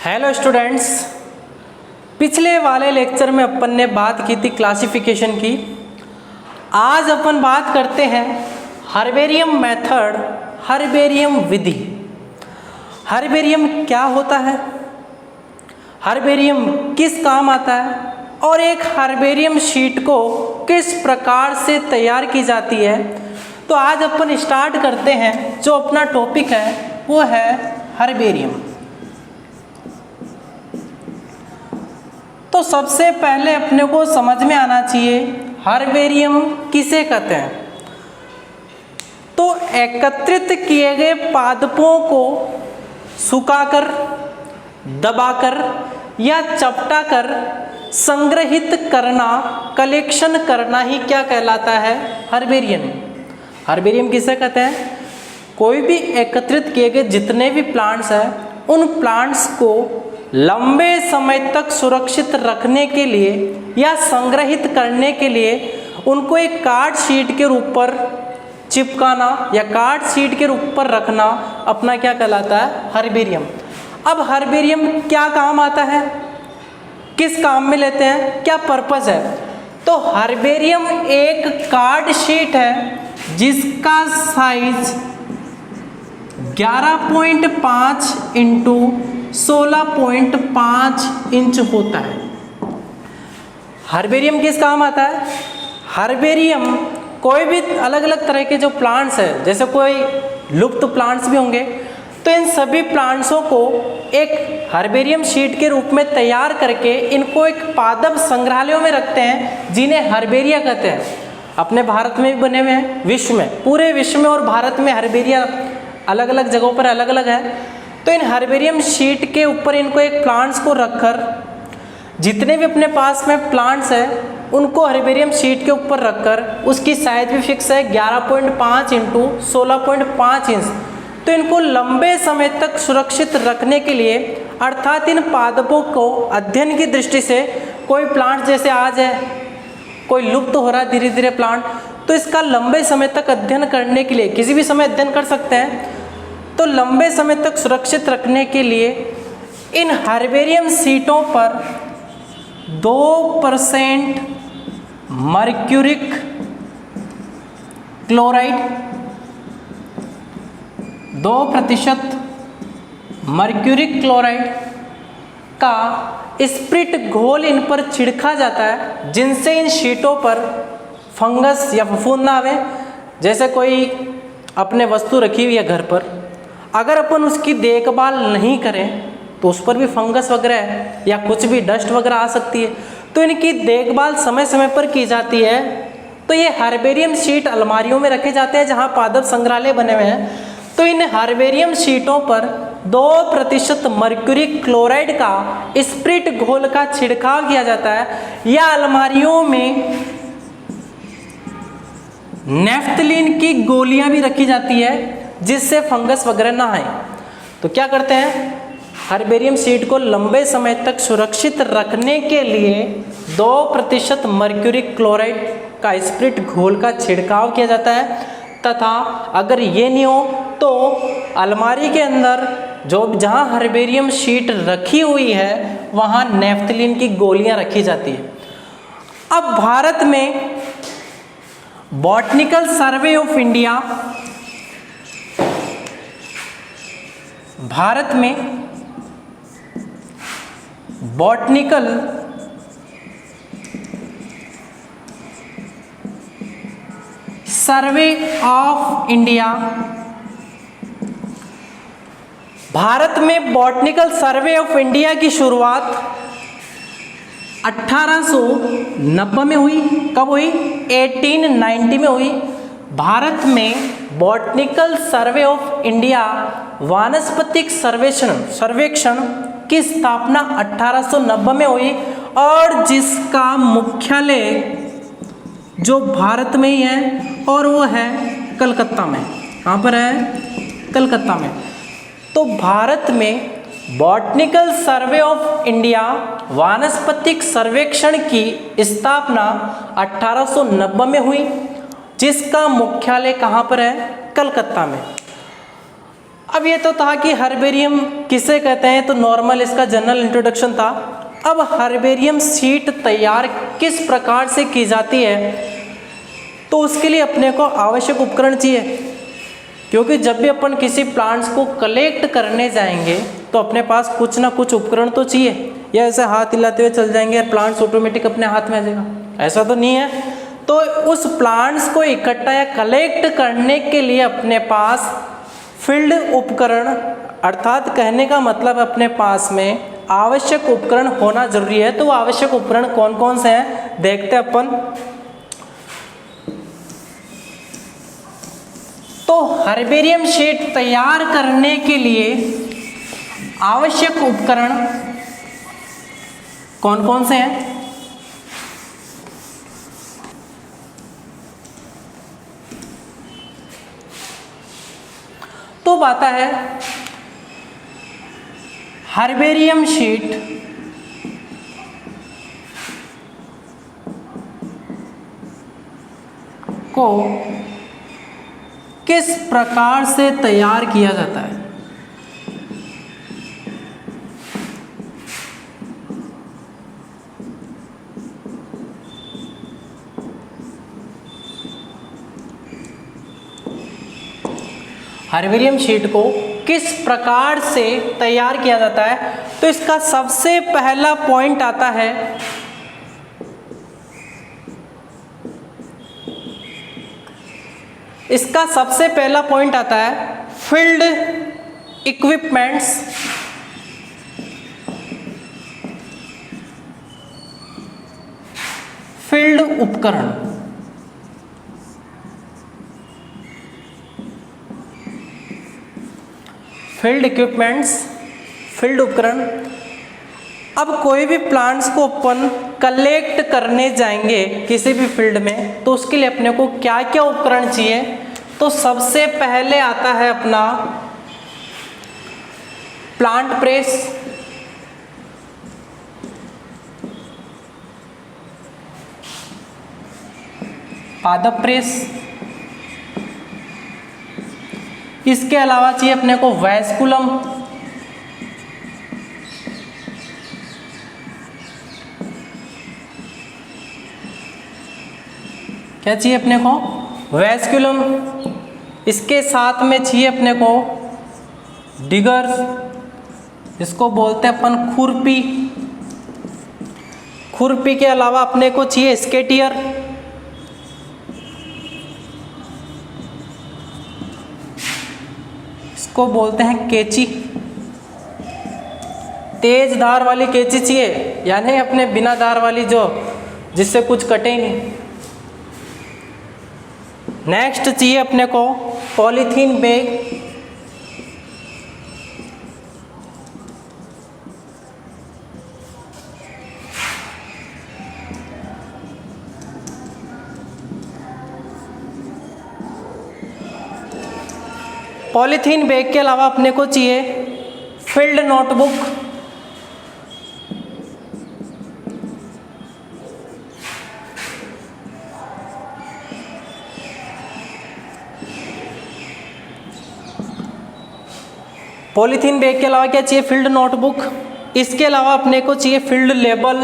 Hello students, पिछले वाले lecture में अपन ने बात की थी क्लासिफिकेशन की। आज अपन बात करते हैं हर्बेरियम मेथड, हर्बेरियम विधि। हर्बेरियम क्या होता है, हर्बेरियम किस काम आता है और एक हर्बेरियम शीट को किस प्रकार से तैयार की जाती है। तो आज अपन स्टार्ट करते हैं। जो अपना टॉपिक है वो है हर्बेरियम। तो सबसे पहले अपने को समझ में आना चाहिए हर्बेरियम किसे कहते हैं। तो एकत्रित किए गए पादपों को सुखाकर, दबाकर या चपटाकर संग्रहित करना, कलेक्शन करना ही क्या कहलाता है, हर्बेरियम। हर्बेरियम किसे कहते हैं? कोई भी एकत्रित किए गए जितने भी प्लांट्स हैं उन प्लांट्स को लंबे समय तक सुरक्षित रखने के लिए या संग्रहित करने के लिए उनको एक कार्ड शीट के रूप पर चिपकाना या कार्ड शीट के रूप पर रखना अपना क्या कहलाता है, हर्बेरियम। अब हर्बेरियम क्या काम आता है, किस काम में लेते हैं, क्या पर्पस है? तो हर्बेरियम एक कार्ड शीट है जिसका साइज 11.5 इंटू 16.5 इंच होता है। हर्बेरियम किस काम आता है? हर्बेरियम कोई भी अलग अलग तरह के जो प्लांट्स है, जैसे कोई लुप्त प्लांट्स भी होंगे, तो इन सभी प्लांट्सों को एक हर्बेरियम शीट के रूप में तैयार करके इनको एक पादप संग्रहालयों में रखते हैं जिन्हें हर्बेरिया कहते हैं। अपने भारत में भी बने हुए हैं, विश्व में, पूरे विश्व में और भारत में हर्बेरिया अलग अलग जगहों पर अलग अलग है। तो इन हर्बेरियम शीट के ऊपर इनको एक प्लांट्स को रखकर, जितने भी अपने पास में प्लांट्स है उनको हर्बेरियम शीट के ऊपर रखकर, उसकी साइज भी फिक्स है 11.5 इंटू 16.5 इंच। तो इनको लंबे समय तक सुरक्षित रखने के लिए, अर्थात इन पादपों को अध्ययन की दृष्टि से, कोई प्लांट जैसे आज है कोई लुप्त हो रहा है धीरे धीरे प्लांट, तो इसका लंबे समय तक अध्ययन करने के लिए, किसी भी समय अध्ययन कर सकते हैं, तो लंबे समय तक सुरक्षित रखने के लिए इन हर्बेरियम शीटों पर 2% मर्क्यूरिक क्लोराइड, 2% मर्क्यूरिक क्लोराइड का स्प्रिट घोल इन पर छिड़का जाता है, जिनसे इन शीटों पर फंगस या फफूंद ना आवे। जैसे कोई अपने वस्तु रखी हुई है घर पर, अगर अपन उसकी देखभाल नहीं करें तो उस पर भी फंगस वगैरह या कुछ भी डस्ट वगैरह आ सकती है। तो इनकी देखभाल समय समय पर की जाती है। तो ये हर्बेरियम शीट अलमारियों में रखे जाते हैं जहाँ पादप संग्रहालय बने हुए हैं। तो इन हर्बेरियम शीटों पर 2% मर्क्यूरिक क्लोराइड का स्प्रिट घोल का छिड़काव किया जाता है, या अलमारियों में नेफ्थलीन की गोलियां भी रखी जाती है जिससे फंगस वगैरह ना आए। तो क्या करते हैं, हर्बेरियम शीट को लंबे समय तक सुरक्षित रखने के लिए 2% मर्क्यूरिक क्लोराइड का स्प्रिट घोल का छिड़काव किया जाता है, तथा अगर ये नहीं हो तो अलमारी के अंदर जो जहाँ हर्बेरियम शीट रखी हुई है वहाँ नेफ्थलीन की गोलियां रखी जाती है। अब भारत में Botanical Survey of India, Bharat में Botanical Survey of India, Bharat में बॉटनिकल सर्वे ऑफ इंडिया की शुरुआत 1890 में हुई। कब हुई? 1890 में हुई। भारत में बॉटनिकल सर्वे ऑफ इंडिया वानस्पतिक सर्वेक्षण की स्थापना 1890 में हुई, और जिसका मुख्यालय जो भारत में ही है और वो है कलकत्ता में। कहाँ पर है? कलकत्ता में। तो भारत में बॉटनिकल सर्वे ऑफ इंडिया वानस्पतिक सर्वेक्षण की स्थापना 1890 में हुई, जिसका मुख्यालय कहाँ पर है? कलकत्ता में। अब ये तो था कि हर्बेरियम किसे कहते हैं, तो नॉर्मल इसका जनरल इंट्रोडक्शन था। अब हर्बेरियम शीट तैयार किस प्रकार से की जाती है, तो उसके लिए अपने को आवश्यक उपकरण चाहिए, क्योंकि जब भी अपन किसी प्लांट्स को कलेक्ट करने जाएंगे तो अपने पास कुछ ना कुछ उपकरण तो चाहिए, या ऐसे हाथ हिलाते हुए चल जाएंगे और प्लांट्स ऑटोमेटिक अपने हाथ में आ जाएगा, ऐसा तो नहीं है। तो उस प्लांट्स को इकट्ठा या कलेक्ट करने के लिए अपने पास फील्ड उपकरण, अर्थात कहने का मतलब अपने पास में आवश्यक उपकरण होना जरूरी है। तो वो आवश्यक उपकरण कौन कौन से हैं देखते हैं अपन। तो हर्बेरियम शीट तैयार करने के लिए आवश्यक उपकरण कौन कौन से हैं। तो आता है हर्बेरियम शीट को किस प्रकार से तैयार किया जाता है। हर्बेरियम शीट को किस प्रकार से तैयार किया जाता है, तो इसका सबसे पहला पॉइंट आता है फील्ड इक्विपमेंट्स, फील्ड उपकरण। फील्ड इक्विपमेंट्स, फील्ड उपकरण। अब कोई भी प्लांट्स को अपन कलेक्ट करने जाएंगे किसी भी फील्ड में, तो उसके लिए अपने को क्या क्या उपकरण चाहिए। तो सबसे पहले आता है अपना प्लांट प्रेस, पादप प्रेस। इसके अलावा चाहिए अपने को वैस्कुलम, क्या चाहिए अपने को, वैस्कुलम। इसके साथ में चाहिए अपने को डिगर, इसको बोलते हैं अपन खुरपी। खुरपी के अलावा अपने को चाहिए स्केटियर, इसको बोलते हैं कैंची। तेज धार वाली कैंची चाहिए, यानी अपने बिना धार वाली जो जिससे कुछ कटे ही नहीं। नेक्स्ट चाहिए अपने को पॉलीथीन बैग, पॉलीथीन बैग के अलावा अपने को चाहिए फील्ड नोटबुक, पॉलीथीन बैग के अलावा क्या चाहिए, फील्ड नोटबुक। इसके अलावा अपने को चाहिए field label,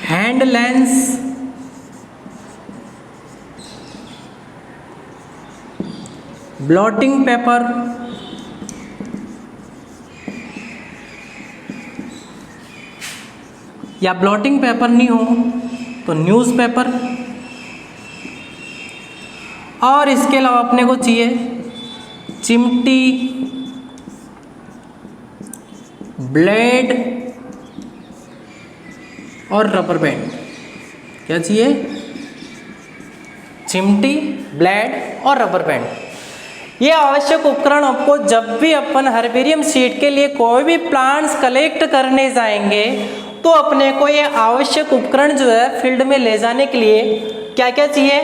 hand lens, blotting paper, या ब्लॉटिंग पेपर नहीं हो तो न्यूज़पेपर। और इसके अलावा अपने को चाहिए चिमटी, ब्लेड और रबर बैंड। क्या चाहिए, चिमटी, ब्लेड और रबर बैंड। ये आवश्यक उपकरण आपको जब भी अपन हर्बेरियम शीट के लिए कोई भी प्लांट्स कलेक्ट करने जाएंगे तो अपने को ये आवश्यक उपकरण जो है फील्ड में ले जाने के लिए क्या क्या चाहिए।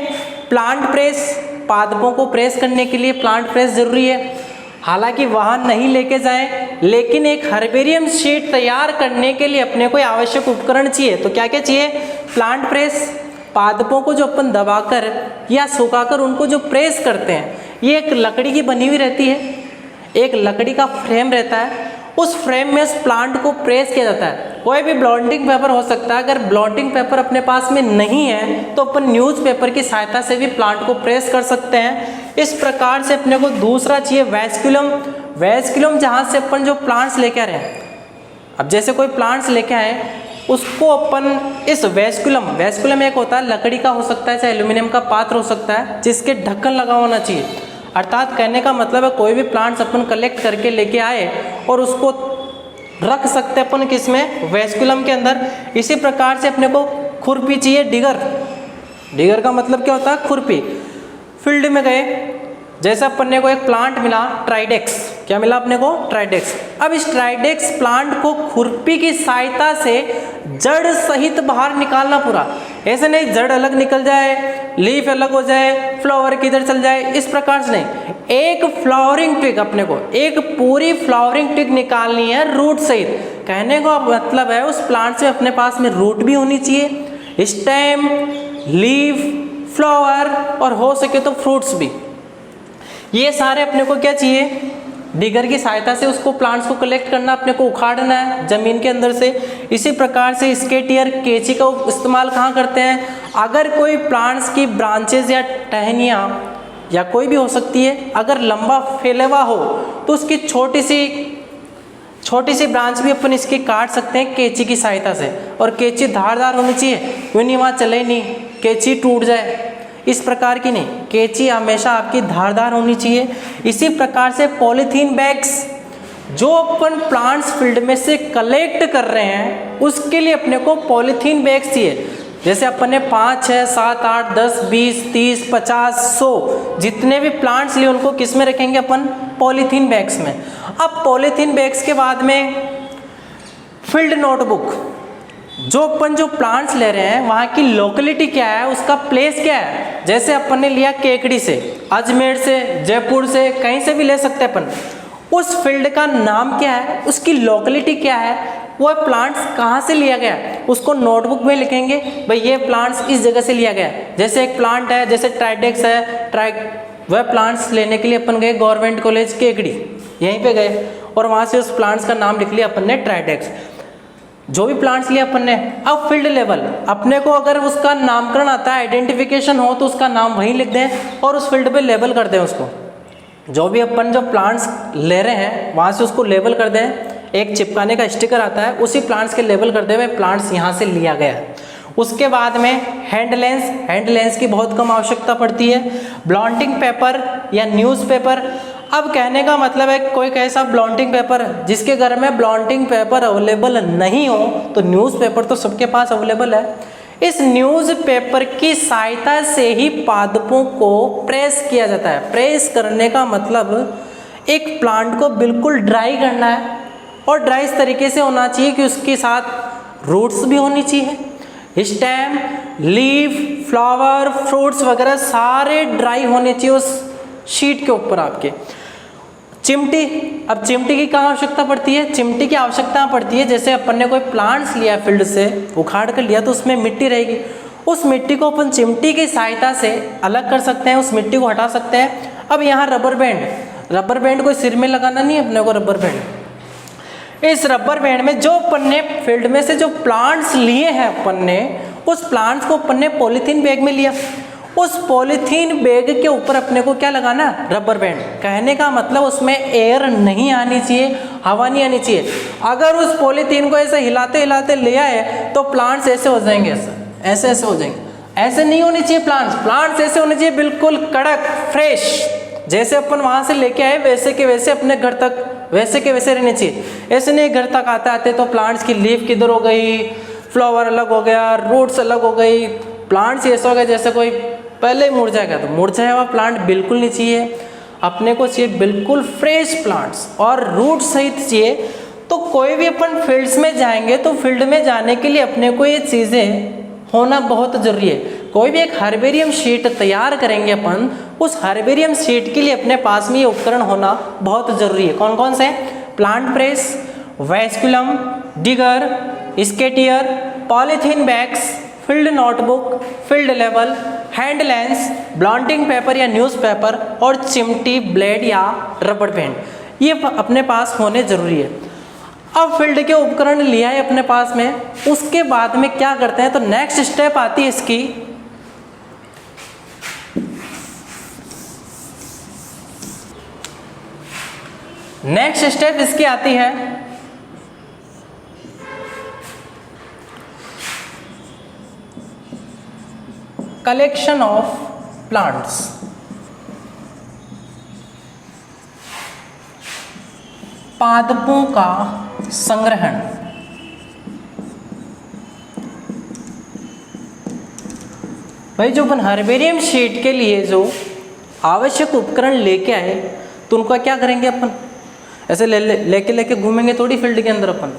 प्लांट प्रेस, पादपों को प्रेस करने के लिए प्लांट प्रेस जरूरी है। हालांकि वहाँ नहीं लेके जाएं, लेकिन एक हर्बेरियम शीट तैयार करने के लिए अपने को आवश्यक उपकरण चाहिए। तो क्या क्या चाहिए, प्लांट प्रेस, पादपों को जो अपन दबाकर या सुखाकर उनको जो प्रेस करते हैं, ये एक लकड़ी की बनी हुई रहती है, एक लकड़ी का फ्रेम रहता है, उस फ्रेम में उस प्लांट को प्रेस किया जाता है। कोई भी ब्लॉटिंग पेपर हो सकता है, अगर ब्लॉटिंग पेपर अपने पास में नहीं है तो अपन न्यूज़पेपर की सहायता से भी प्लांट को प्रेस कर सकते हैं। इस प्रकार से अपने को दूसरा चाहिए वैस्कुलम। वैस्कुलम जहाँ से अपन जो प्लांट्स लेके आ रहे हैं, अब जैसे कोई प्लांट्स लेके आए उसको अपन इस वैस्कुलम एक होता है लकड़ी का, हो सकता है चाहे एल्यूमिनियम का पात्र हो सकता है, जिसके ढक्कन लगा होना चाहिए। अर्थात कहने का मतलब है कोई भी प्लांट्स अपन कलेक्ट करके लेके आए और उसको रख सकते हैं अपन किसमें, वैस्कुलम के अंदर। इसी प्रकार से अपने को खुरपी चाहिए, डिगर का मतलब क्या होता है, खुरपी। फील्ड में गए, जैसे अपने को एक प्लांट मिला ट्राइडेक्स, क्या मिला अपने को, ट्राइडेक्स। अब इस ट्राइडेक्स प्लांट को खुरपी की सहायता से जड़ सहित बाहर निकालना पूरा, ऐसे नहीं जड़ अलग निकल जाए, लीफ अलग हो जाए, फ्लावर किधर चल जाए, इस प्रकार से नहीं। एक फ्लावरिंग ट्विग, अपने को एक पूरी फ्लावरिंग ट्विग निकालनी है रूट सहित। कहने का मतलब है उस प्लांट से अपने पास में रूट भी होनी चाहिए, स्टेम, लीफ, फ्लावर और हो सके तो फ्रूट्स भी। ये सारे अपने को क्या चाहिए, डिगर की सहायता से उसको प्लांट्स को कलेक्ट करना, अपने को उखाड़ना है जमीन के अंदर से। इसी प्रकार से स्केटियर, कैंची का इस्तेमाल कहाँ करते हैं, अगर कोई प्लांट्स की ब्रांचेज या टहनियाँ या कोई भी हो सकती है, अगर लंबा फैलेवा हो तो उसकी छोटी सी ब्रांच भी अपन इसकी काट सकते हैं कैंची की सहायता से। और कैंची धारदार होनी चाहिए, यूँ नहीं वहाँ चले नहीं कैंची टूट जाए, इस प्रकार की नहीं, कैंची हमेशा आपकी धारदार होनी चाहिए। इसी प्रकार से पॉलीथीन बैग्स, जो अपन प्लांट्स फील्ड में से कलेक्ट कर रहे हैं उसके लिए अपने को पॉलीथीन बैग्स चाहिए। जैसे अपन ने 5, 6, 7, 8, 10, 20, 30, 50, 100 जितने भी प्लांट्स लिए उनको किस में रखेंगे अपन, पॉलीथीन बैग्स में। अब पॉलीथीन बैग्स के बाद में फील्ड नोटबुक, जो अपन जो प्लांट्स ले रहे हैं वहाँ की लोकेलिटी क्या है, उसका प्लेस क्या है। जैसे अपन ने लिया केकड़ी से, अजमेर से, जयपुर से, कहीं से भी ले सकते हैं अपन, उस फील्ड का नाम क्या है, उसकी लोकेलिटी क्या है, वह प्लांट्स कहाँ से लिया गया, उसको नोटबुक में लिखेंगे भाई ये प्लांट्स इस जगह से लिया गया। जैसे एक प्लांट है, जैसे ट्राइडेक्स है, वह प्लांट्स लेने के लिए अपन गए गवर्नमेंट कॉलेज केकड़ी, यहीं पे गए और वहाँ से उस प्लांट्स का नाम लिख लिया अपन ने ट्राइडेक्स, जो भी प्लांट्स लिया अपन ने। अब फील्ड लेवल, अपने को अगर उसका नामकरण आता है, आइडेंटिफिकेशन हो तो उसका नाम वहीं लिख दें और उस फील्ड पे लेबल कर दें उसको। जो भी अपन जो प्लांट्स ले रहे हैं वहाँ से उसको लेबल कर दें, एक चिपकाने का स्टिकर आता है, उसी प्लांट्स के लेबल करते हुए प्लांट्स यहाँ से लिया गया है। उसके बाद में हैंड लेंस की बहुत कम आवश्यकता पड़ती है। ब्लॉटिंग पेपर या न्यूज़पेपर, अब कहने का मतलब है कोई कैसा ब्लॉटिंग पेपर, जिसके घर में ब्लॉटिंग पेपर अवेलेबल नहीं हो तो न्यूज़पेपर तो सबके पास अवेलेबल है। इस न्यूज़पेपर की सहायता से ही पादपों को प्रेस किया जाता है। प्रेस करने का मतलब एक प्लांट को बिल्कुल ड्राई करना है और ड्राई इस तरीके से होना चाहिए कि उसके साथ रूट्स भी होनी चाहिए, स्टेम, लीफ, फ्लावर, फ्रूट्स वगैरह सारे ड्राई होने चाहिए उस शीट के ऊपर आपके। चिमटी, अब चिमटी की कहाँ आवश्यकता पड़ती है, चिमटी की आवश्यकता पड़ती है जैसे अपन ने कोई प्लांट्स लिया फील्ड से उखाड़ कर लिया तो उसमें मिट्टी रहेगी, उस मिट्टी को अपन चिमटी की सहायता से अलग कर सकते हैं, उस मिट्टी को हटा सकते हैं। अब यहाँ रबर बैंड कोई सिर में लगाना नहीं है अपने को, रबर बैंड, इस रबर बैंड में जो अपन ने फील्ड में से जो प्लांट्स लिए हैं अपन ने, उस प्लांट्स को अपन ने पॉलीथीन बैग में लिया, उस पॉलीथीन बैग के ऊपर अपने को क्या लगाना, रबर बैंड। कहने का मतलब उसमें एयर नहीं आनी चाहिए, हवा नहीं आनी चाहिए। अगर उस पॉलीथीन को ऐसे हिलाते हिलाते ले आए तो प्लांट्स ऐसे हो जाएंगे, ऐसे हो जाएंगे। ऐसे नहीं होनी चाहिए प्लांट्स ऐसे होने चाहिए बिल्कुल कड़क फ्रेश, जैसे अपन वहाँ से लेके आए वैसे के वैसे अपने घर तक वैसे के वैसे रहने चाहिए। ऐसे नहीं घर तक आते आते तो प्लांट्स की लीफ किधर हो गई, फ्लावर अलग हो गया, रूट्स अलग हो गई, प्लांट्स ऐसा हो गया जैसे कोई पहले ही मुरझाएगा, तो मुरझाया हुआ प्लांट बिल्कुल नहीं चाहिए। अपने को चाहिए बिल्कुल फ्रेश प्लांट्स और रूट सहित चाहिए। तो कोई भी अपन फील्ड्स में जाएंगे तो फील्ड में जाने के लिए अपने को ये चीज़ें होना बहुत ज़रूरी है। कोई भी एक हर्बेरियम शीट तैयार करेंगे अपन, उस हर्बेरियम शीट के लिए अपने पास में ये उपकरण होना बहुत ज़रूरी है। कौन कौन से, plant press, vasculum, digger, secateur, polythene bags, field notebook, field level, hand lens, blotting paper या न्यूज़पेपर और चिमटी, ब्लेड या रबड़ बैंड, ये अपने पास होने जरूरी है। अब फील्ड के उपकरण लिया है अपने पास में, उसके बाद में क्या करते हैं, तो नेक्स्ट स्टेप आती है इसकी आती है कलेक्शन ऑफ प्लांट्स। पादपों का संग्रहण। भाई जो अपन हर्बेरियम शीट के लिए जो आवश्यक उपकरण लेके आए तो उनका क्या करेंगे अपन, ऐसे लेके घूमेंगे थोड़ी फील्ड के अंदर, अपन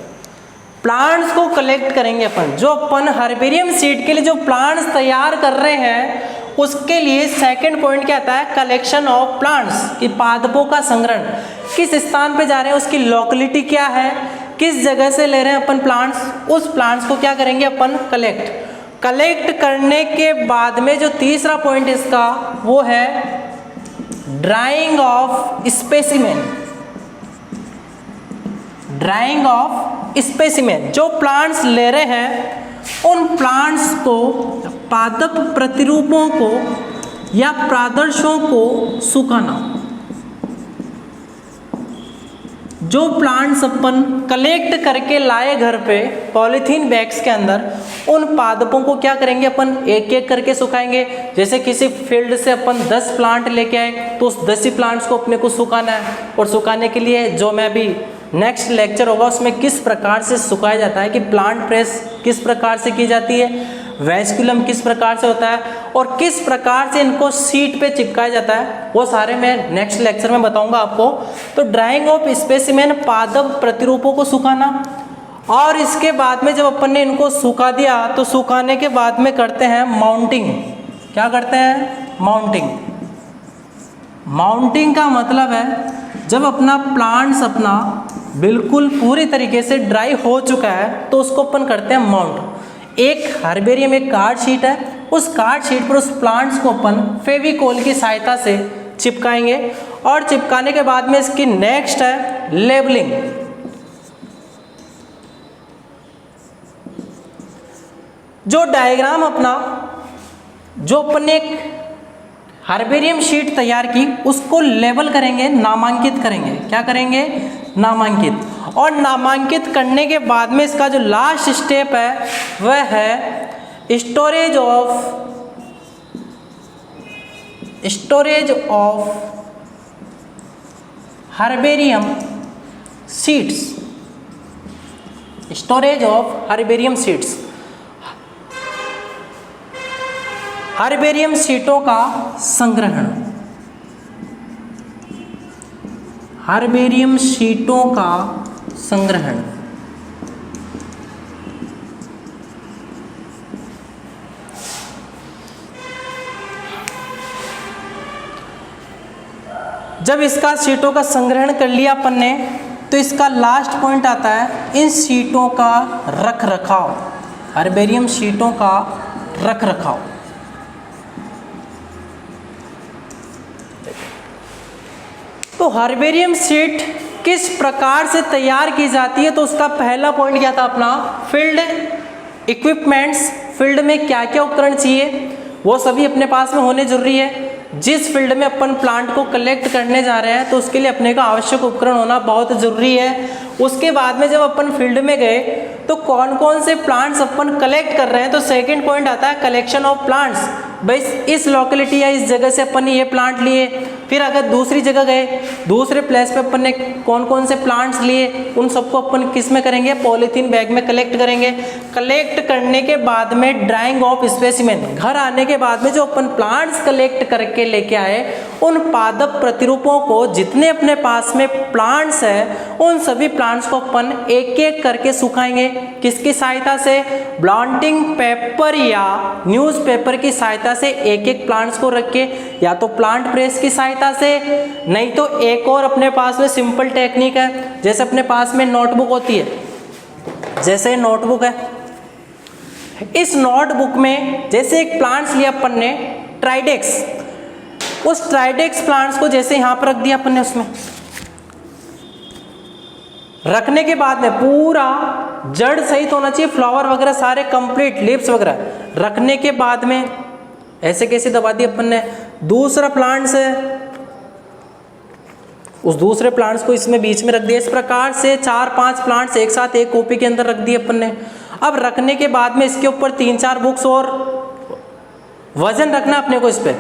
प्लांट्स को कलेक्ट करेंगे। अपन जो अपन हर्बेरियम शीट के लिए जो प्लांट्स तैयार कर रहे हैं उसके लिए सेकंड पॉइंट क्या आता है, कलेक्शन ऑफ प्लांट्स, कि पादपों का संग्रहण। किस स्थान पे जा रहे हैं, उसकी लोकेलिटी क्या है, किस जगह से ले रहे हैं अपन प्लांट्स, उस प्लांट्स को क्या करेंगे अपन, कलेक्ट करने के बाद में जो तीसरा पॉइंट इसका वो है ड्राइंग ऑफ स्पेसिमेन। जो प्लांट्स ले रहे हैं उन प्लांट्स को, पादप प्रतिरूपों को या प्रादर्शों को सुखाना। जो प्लांट्स अपन कलेक्ट करके लाए घर पे पॉलीथीन बैग्स के अंदर, उन पादपों को क्या करेंगे अपन, एक एक करके सुखाएंगे। जैसे किसी फील्ड से अपन 10 प्लांट लेके आए तो उस 10 ही प्लांट्स को अपने को सुखाना है, और सुखाने के लिए जो मैं अभी नेक्स्ट लेक्चर होगा उसमें किस प्रकार से सुखाया जाता है, कि प्लांट प्रेस किस प्रकार से की जाती है, वैस्कुलम किस प्रकार से होता है, और किस प्रकार से इनको शीट पे चिपकाया जाता है, वो सारे मैं नेक्स्ट लेक्चर में बताऊंगा आपको। तो ड्राइंग ऑफ स्पेसिमेन, पादप प्रतिरूपों को सुखाना, और इसके बाद में जब अपन ने इनको सुखा दिया तो सुखाने के बाद में करते हैं माउंटिंग। क्या करते हैं, माउंटिंग का मतलब है जब अपना प्लांट्स अपना बिल्कुल पूरी तरीके से ड्राई हो चुका है तो उसको अपन करते हैं माउंट। एक हर्बेरियम एक कार्ड शीट है, उस कार्ड शीट पर उस प्लांट्स को अपन फेविकोल की सहायता से चिपकाएंगे, और चिपकाने के बाद में इसकी नेक्स्ट है लेबलिंग। जो डायग्राम अपना, जो अपन ने एक हर्बेरियम शीट तैयार की उसको लेबल करेंगे, नामांकित करेंगे। क्या करेंगे, नामांकित। और नामांकित करने के बाद में इसका जो लास्ट स्टेप है वह है storage of herbarium seeds. Storage of herbarium seeds, herbarium शीटों का संग्रहण। हर्बेरियम शीटों का संग्रहण। जब इसका शीटों का संग्रहण कर लिया अपन ने तो इसका लास्ट पॉइंट आता है इन शीटों का रख रखाव। हर्बेरियम शीटों का रख रखाव। तो हर्बेरियम शीट किस प्रकार से तैयार की जाती है, तो उसका पहला पॉइंट क्या था अपना, फील्ड इक्विपमेंट्स। फील्ड में क्या क्या उपकरण चाहिए वो सभी अपने पास में होने जरूरी है। जिस फील्ड में अपन प्लांट को कलेक्ट करने जा रहे हैं तो उसके लिए अपने का आवश्यक उपकरण होना बहुत ज़रूरी है। उसके बाद में जब अपन फील्ड में गए तो कौन कौन से प्लांट्स अपन कलेक्ट कर रहे हैं, तो सेकंड पॉइंट आता है कलेक्शन ऑफ प्लांट्स। भाई इस लोकेलिटी या इस जगह से अपन ने ये प्लांट लिए, फिर अगर दूसरी जगह गए, दूसरे प्लेस पे अपन ने कौन कौन से प्लांट्स लिए, उन सबको अपन किस में करेंगे, पॉलीथीन बैग में कलेक्ट करेंगे। कलेक्ट करने के बाद में ड्राइंग ऑफ स्पेसिमेन, घर आने के बाद में जो अपन प्लांट्स कलेक्ट करके लेके आए उन पादप प्रतिरूपों को, जितने अपने पास में प्लांट्स है उन सभी प्लांट्स को अपन एक एक करके सुखाएंगे। किसकी सहायता से, ब्लॉटिंग पेपर या न्यूज़पेपर की सहायता से एक एक प्लांट्स को रख के, या तो प्लांट प्रेस की सहायता से, नहीं तो एक और अपने पास में सिंपल टेक्निक है। जैसे अपने पास में नोटबुक होती है, जैसे नोटबुक है, इस नोटबुक में जैसे एक प्लांट्स लिया अपन ने ट्राइडेक्स, उस ट्राइडेक्स प्लांट्स को जैसे यहाँ पर रख दिया अपन ने, उसमें रखने के बाद में पूरा जड़ सहित होना चाहिए, फ्लावर वगैरह सारे कंप्लीट, लीव्स वगैरह रखने के बाद में ऐसे कैसे दबा दिया अपन ने। दूसरा प्लांट्स है, उस दूसरे प्लांट्स को इसमें बीच में रख दिया। इस प्रकार से 4-5 प्लांट्स एक साथ एक कॉपी के अंदर रख दिए अपन ने। अब रखने के बाद में इसके ऊपर 3-4 बुक्स और वजन रखना अपने को, इस पे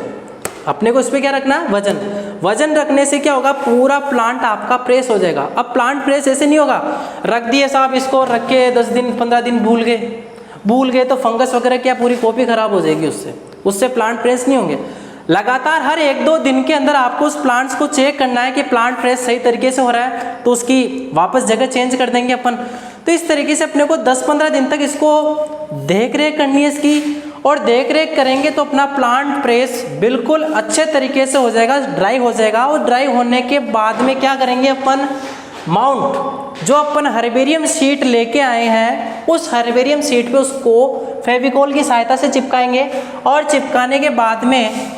अपने को इस पे क्या रखना है, वजन। वजन रखने से क्या होगा, पूरा प्लांट आपका प्रेस हो जाएगा। अब प्लांट प्रेस ऐसे नहीं होगा, रख दिए साहब, इसको रख के 10 दिन 15 दिन भूल गए तो फंगस वगैरह क्या पूरी कॉपी खराब हो जाएगी, उससे प्लांट प्रेस नहीं होंगे। लगातार हर 1-2 दिन के अंदर आपको उस प्लांट्स को चेक करना है कि प्लांट प्रेस सही तरीके से हो रहा है, तो उसकी वापस जगह चेंज कर देंगे अपन। तो इस तरीके से अपने को 10-15 दिन तक इसको देख रेख करनी है इसकी, और देख रेख करेंगे तो अपना प्लांट प्रेस बिल्कुल अच्छे तरीके से हो जाएगा, ड्राई हो जाएगा। और ड्राई होने के बाद में क्या करेंगे अपन, माउंट जो अपन हर्बेरियम शीट लेके आए हैं, उस हर्बेरियम शीट पे उसको फेविकोल की सहायता से चिपकाएंगे, और चिपकाने के बाद में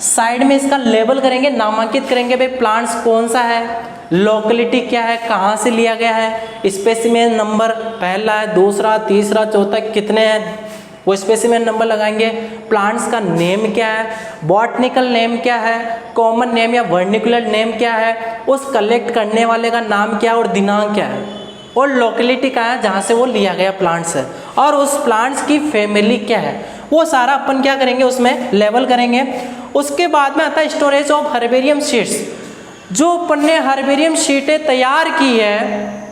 साइड में इसका लेबल करेंगे, नामांकित करेंगे भाई प्लांट्स कौन सा है, लोकेलिटी क्या है, कहाँ से लिया गया है, स्पेसिमेन नंबर पहला है, दूसरा, तीसरा, चौथा कितने हैं, वो स्पेसिमेन नंबर लगाएंगे। प्लांट्स का नेम क्या है, बॉटनिकल नेम क्या है, कॉमन नेम या वर्निकुलर नेम क्या है, उस कलेक्ट करने वाले का नाम क्या है और दिनांक क्या है, और लोकेलिटी क्या है जहाँ से वो लिया गया प्लांट्स है, और उस प्लांट्स की फैमिली क्या है, वो सारा अपन क्या करेंगे उसमें लेबल करेंगे। उसके बाद में आता है स्टोरेज ऑफ हर्बेरियम शीट्स। जो अपन ने हर्बेरियम शीटें तैयार की है,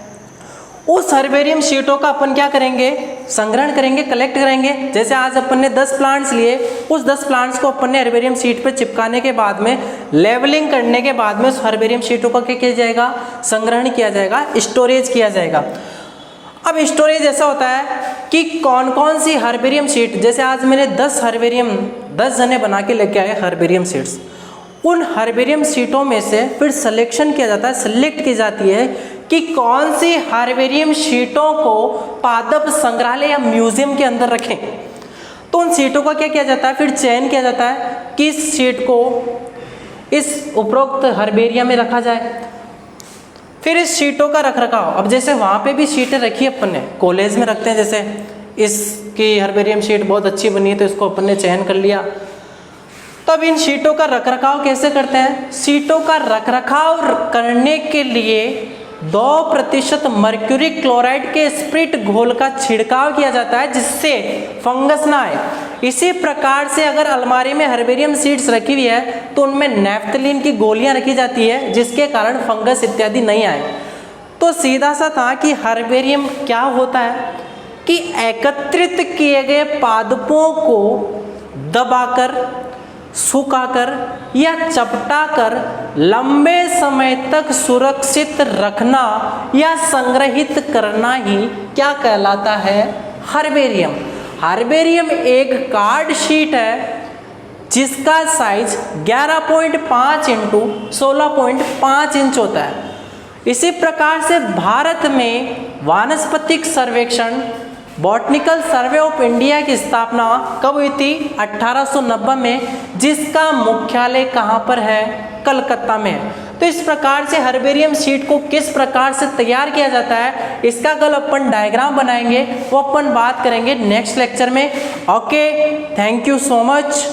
उस हर्बेरियम शीटों का अपन क्या करेंगे, संग्रहण करेंगे, कलेक्ट करेंगे। जैसे आज अपन ने 10 प्लांट्स लिए, उस 10 प्लांट्स को अपन ने हर्बेरियम शीट पर चिपकाने के बाद में, लेवलिंग करने के बाद में उस हर्बेरियम शीटों का क्या किया जाएगा, संग्रहण किया जाएगा, स्टोरेज किया जाएगा। अब स्टोरेज ऐसा होता है कि कौन कौन सी हर्बेरियम शीट, जैसे आज मैंने 10 जने बना के लेके आए हर्बेरियम शीट्स, उन हर्बेरियम शीटों में से फिर सिलेक्शन किया जाता है, सिलेक्ट की जाती है कि कौन सी हर्बेरियम शीटों को पादप संग्रहालय या म्यूजियम के अंदर रखें। तो उन शीटों का क्या किया जाता है, फिर चयन किया जाता है कि इस शीट को इस उपरोक्त हर्बेरियम में रखा जाए। फिर इस शीटों का रखरखाव, अब जैसे वहाँ पे भी शीटें रखी अपन ने, कॉलेज में रखते हैं, जैसे इसकी हर्बेरियम शीट बहुत अच्छी बनी है तो इसको अपन ने चयन कर लिया। तब इन शीटों का रखरखाव कैसे करते हैं, शीटों का रखरखाव करने के लिए 2% मर्क्यूरी क्लोराइड के स्प्रिट घोल का छिड़काव किया जाता है, जिससे फंगस ना आए। इसी प्रकार से अगर अलमारी में हर्बेरियम सीड्स रखी हुई है तो उनमें नैफ्थलीन की गोलियां रखी जाती है, जिसके कारण फंगस इत्यादि नहीं आए। तो सीधा सा था कि हर्बेरियम क्या होता है कि एकत्रित किए गए पादपों को दबाकर, सुखाकर या चपटाकर लंबे समय तक सुरक्षित रखना या संग्रहित करना ही क्या कहलाता है, हर्बेरियम। हर्बेरियम एक कार्ड शीट है जिसका साइज 11.5 × 16.5 इंच होता है। इसी प्रकार से भारत में वानस्पतिक सर्वेक्षण, बॉटनिकल सर्वे ऑफ इंडिया की स्थापना कब हुई थी, 1890 में, जिसका मुख्यालय कहाँ पर है, कलकत्ता में है। तो इस प्रकार से हर्बेरियम शीट को किस प्रकार से तैयार किया जाता है, इसका कल अपन डायग्राम बनाएंगे, वो अपन बात करेंगे नेक्स्ट लेक्चर में। Okay, thank you so much.